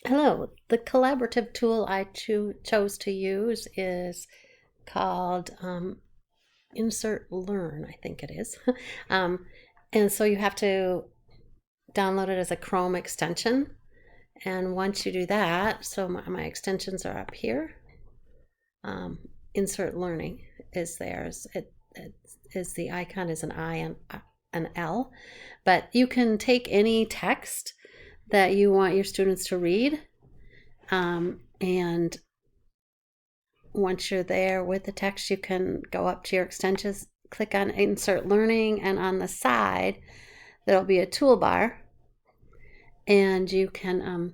Hello. The collaborative tool I chose to use is called InsertLearn, I think it is. um, and so you have to download it as a Chrome extension. And once you do that, so my extensions are up here. InsertLearning is theirs. It is the icon is an I and an L, but you can take any text that you want your students to read. And once you're there with the text, you can go up to your extensions, click on Insert Learning, and on the side, there'll be a toolbar, and you can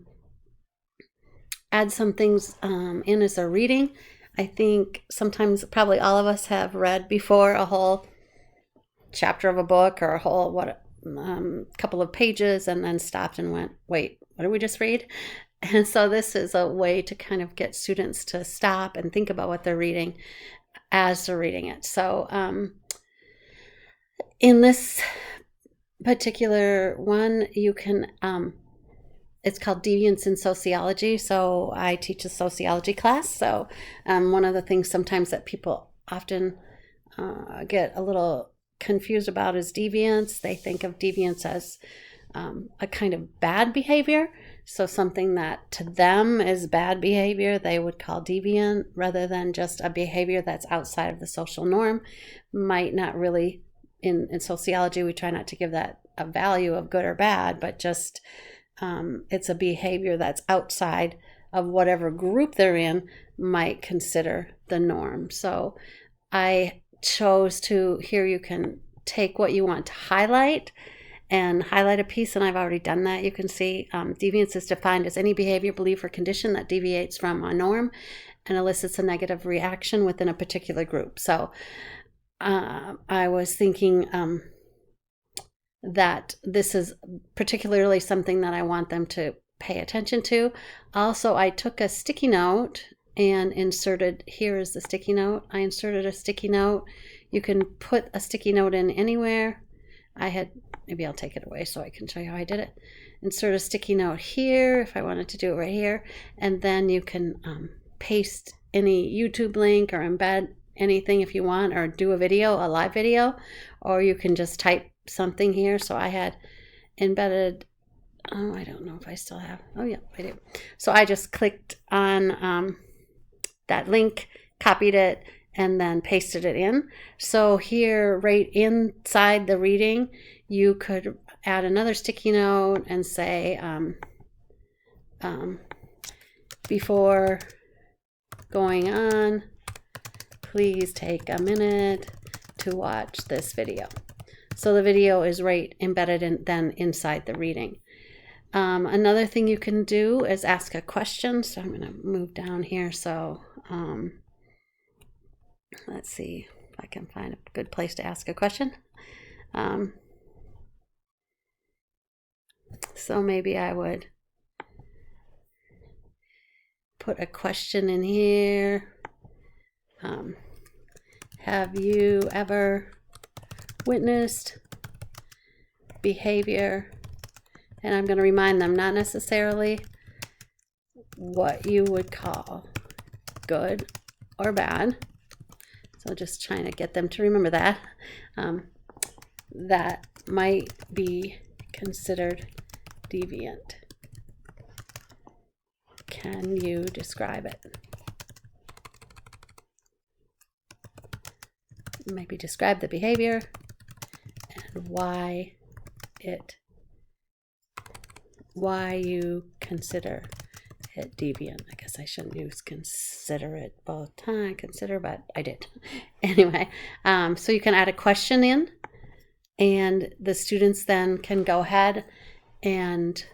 add some things in as they're reading. I think sometimes, probably all of us have read before a whole chapter of a book or a whole couple of pages and then stopped and went, wait, what did we just read? And so this is a way to kind of get students to stop and think about what they're reading as they're reading it. So in this particular one, you can, it's called Deviance in Sociology. So I teach a sociology class. So one of the things sometimes that people often get a little confused about is deviance. They think of deviance as a kind of bad behavior. So something that to them is bad behavior, they would call deviant, rather than just a behavior that's outside of the social norm. Might not really, in sociology, we try not to give that a value of good or bad, but just it's a behavior that's outside of whatever group they're in might consider the norm. So I chose to, here you can take what you want to highlight and highlight a piece, and I've already done that. You can see deviance is defined as any behavior, belief, or condition that deviates from a norm and elicits a negative reaction within a particular group. So I was thinking that this is particularly something that I want them to pay attention to. Also, I took a sticky note and inserted, here is the sticky note. I inserted a sticky note. You can put a sticky note in anywhere. Maybe I'll take it away so I can show you how I did it. Insert a sticky note here if I wanted to do it right here. And then you can paste any YouTube link or embed anything if you want, or do a video, a live video, or you can just type something here. So I had embedded, I don't know if I still have, oh yeah, I do. So I just clicked on that link, copied it, and then pasted it in. So here, right inside the reading, you could add another sticky note and say, before going on, please take a minute to watch this video. So the video is right embedded then inside the reading. Another thing you can do is ask a question. So I'm going to move down here. So let's see if I can find a good place to ask a question. So maybe I would put a question in here. Have you ever witnessed behavior? And I'm going to remind them not necessarily what you would call good or bad. So just trying to get them to remember that. That might be considered deviant. Can you describe it? Maybe describe the behavior and why you consider it deviant. I guess I shouldn't use consider it both time, consider, but I did. Anyway, so you can add a question in, and the students then can go ahead and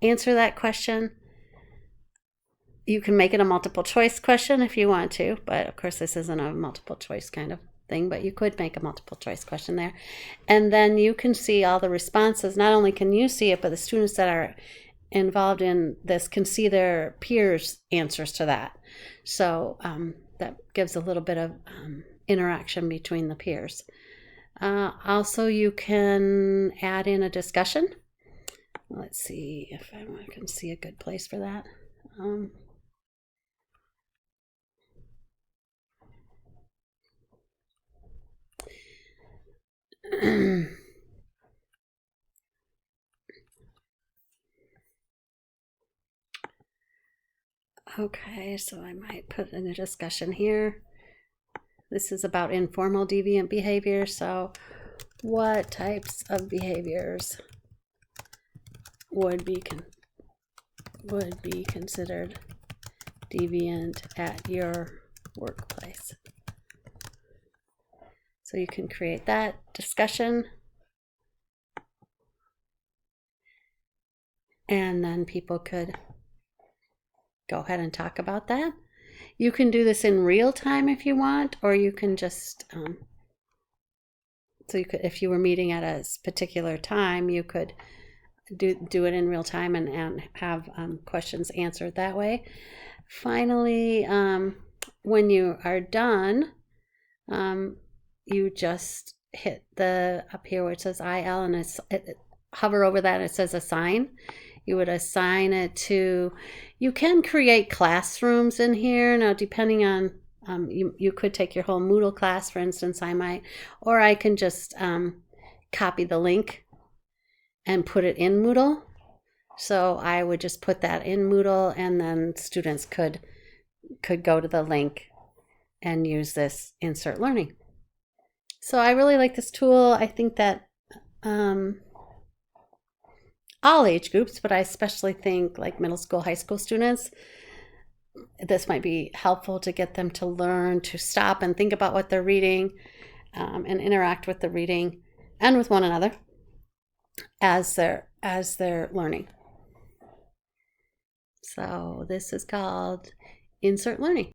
answer that question. You can make it a multiple choice question if you want to, but of course this isn't a multiple choice kind of thing, but you could make a multiple choice question there. And then you can see all the responses. Not only can you see it, but the students that are involved in this can see their peers' answers to that. So that gives a little bit of interaction between the peers. Also, you can add in a discussion. Let's see if I can see a good place for that. Okay, so I might put in a discussion here. This is about informal deviant behavior. So what types of behaviors would be considered deviant at your workplace? So you can create that discussion, and then people could go ahead and talk about that. You can do this in real time if you want, or you can just so you could, if you were meeting at a particular time, you could do it in real time and have questions answered that way. Finally, when you are done, you just hit the up here where it says IL, and hover over that, and it says assign. You would assign it to, you can create classrooms in here. Now, depending on, you could take your whole Moodle class, for instance, I might, or I can just copy the link and put it in Moodle. So I would just put that in Moodle, and then students could go to the link and use this InsertLearning. So I really like this tool. I think that all age groups, but I especially think like middle school, high school students, this might be helpful to get them to learn to stop and think about what they're reading, and interact with the reading and with one another as they're learning. So this is called InsertLearning.